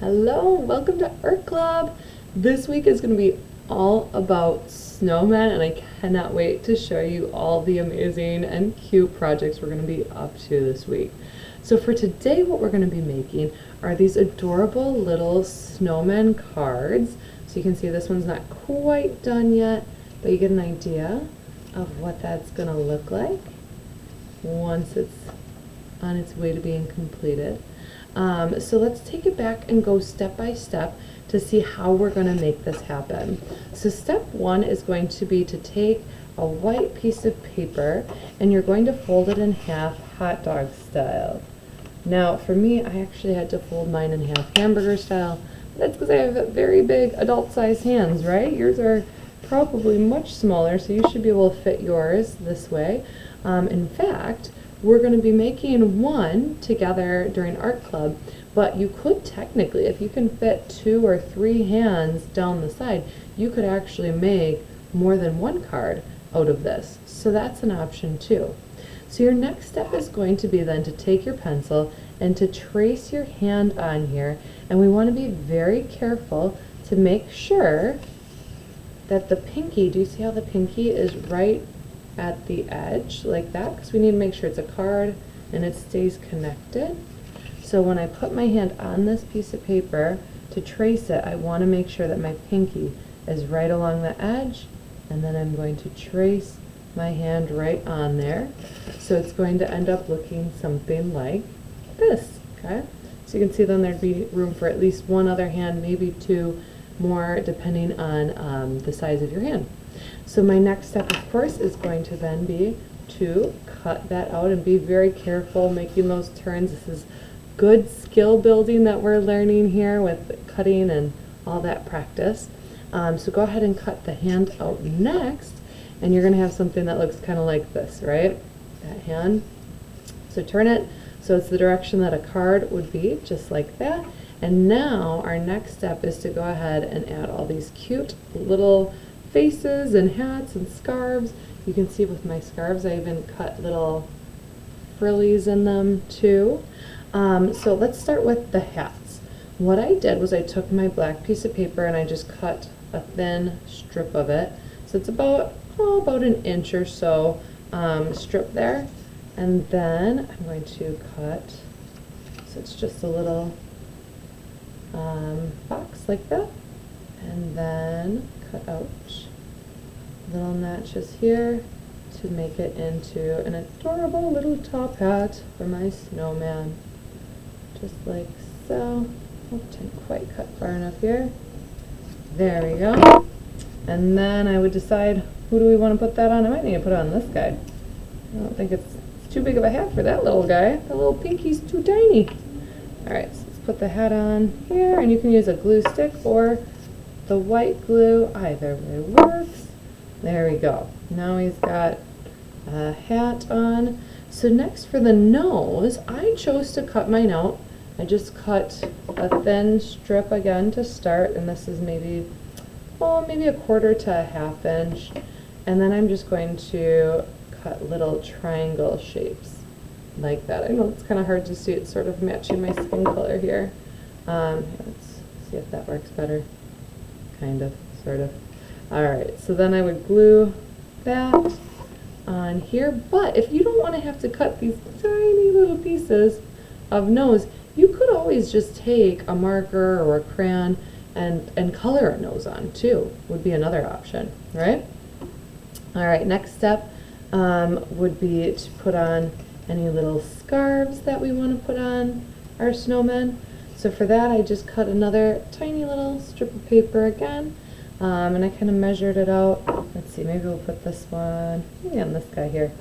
Hello, welcome to Art Club. This week is going to be all about snowmen, and I cannot wait to show you all the amazing and cute projects we're going to be up to this week. So for today, what we're going to be making are these adorable little snowman cards. So you can see this one's not quite done yet, but you get an idea of what that's going to look like once it's on its way to being completed. So let's take it back and go step by step to see how we're going to make this happen. So step one is going to be to take a white piece of paper and you're going to fold it in half hot dog style. Now for me, I actually had to fold mine in half hamburger style. That's because I have very big adult size hands, right? Yours are probably much smaller, so you should be able to fit yours this way. In fact, we're going to be making one together during art club, but you could technically, if you can fit 2 or 3 hands down the side, you could actually make more than one card out of this. So that's an option too. So your next step is going to be then to take your pencil and to trace your hand on here, and we want to be very careful to make sure that the pinky, do you see how the pinky is right at the edge like that? Because we need to make sure it's a card and it stays connected. So when I put my hand on this piece of paper to trace it, I want to make sure that my pinky is right along the edge, and then I'm going to trace my hand right on there. So it's going to end up looking something like this, okay? So you can see then there'd be room for at least one other hand, maybe 2 more, depending on the size of your hand. So my next step, of course, is going to then be to cut that out and be very careful making those turns. This is good skill building that we're learning here with cutting and all that practice. So go ahead and cut the hand out next, and you're going to have something that looks kind of like this, right? That hand. So turn it so it's the direction that a card would be, just like that. And now our next step is to go ahead and add all these cute little faces and hats and scarves. You can see with my scarves I even cut little frillies in them too. So let's start with the hats. What I did was I took my black piece of paper and I just cut a thin strip of it. So it's about an inch or so strip there. And then I'm going to cut, so it's just a little box like that. And then cut out little notches here to make it into an adorable little top hat for my snowman. Just like so. Oops, didn't quite cut far enough here. There we go. And then I would decide, who do we want to put that on? I might need to put it on this guy. I don't think it's too big of a hat for that little guy. The little pinky's too tiny. Alright, so let's put the hat on here, and you can use a glue stick or the white glue, either way works. There we go. Now he's got a hat on. So next for the nose, I chose to cut mine out. I just cut a thin strip again to start, and this is maybe a 1/4 to a 1/2 inch. And then I'm just going to cut little triangle shapes like that. I know it's kind of hard to see, it's sort of matching my skin color here. Let's see if that works better. Kind of, sort of. Alright, so then I would glue that on here, but if you don't want to have to cut these tiny little pieces of nose, you could always just take a marker or a crayon and color a nose on too, would be another option, right? Alright, next step would be to put on any little scarves that we want to put on our snowmen. So for that, I just cut another tiny little strip of paper again, and I kind of measured it out. Let's see, maybe we'll put this one, maybe on this guy here,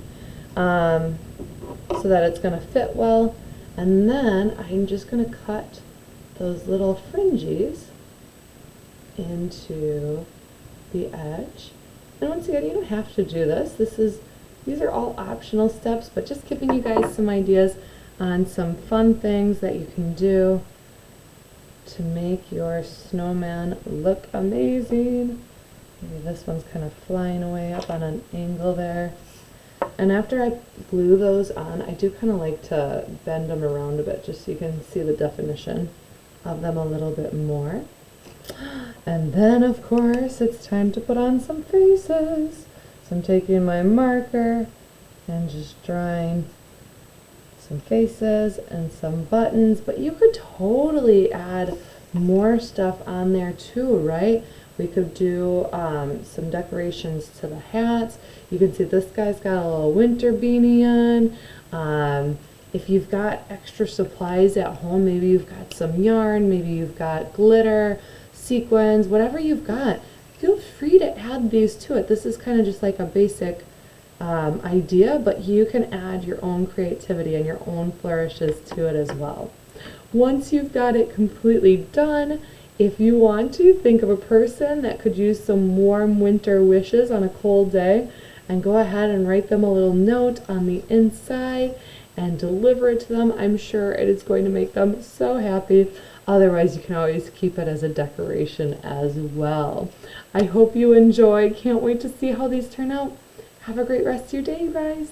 so that it's going to fit well. And then I'm just going to cut those little fringes into the edge. And once again, you don't have to do this. These are all optional steps, but just giving you guys some ideas on some fun things that you can do to make your snowman look amazing. Maybe this one's kind of flying away up on an angle there. And after I glue those on, I do kind of like to bend them around a bit just so you can see the definition of them a little bit more. And then, of course, it's time to put on some faces. So I'm taking my marker and just drawing some faces and some buttons, but you could totally add more stuff on there too, right? We could do some decorations to the hats. You can see this guy's got a little winter beanie on. If you've got extra supplies at home, maybe you've got some yarn, maybe you've got glitter, sequins, whatever you've got, feel free to add these to it. This is kind of just like a basic idea, but you can add your own creativity and your own flourishes to it as well. Once you've got it completely done, if you want to, think of a person that could use some warm winter wishes on a cold day, and go ahead and write them a little note on the inside and deliver it to them. I'm sure it is going to make them so happy. Otherwise, you can always keep it as a decoration as well. I hope you enjoy. Can't wait to see how these turn out. Have a great rest of your day, you guys.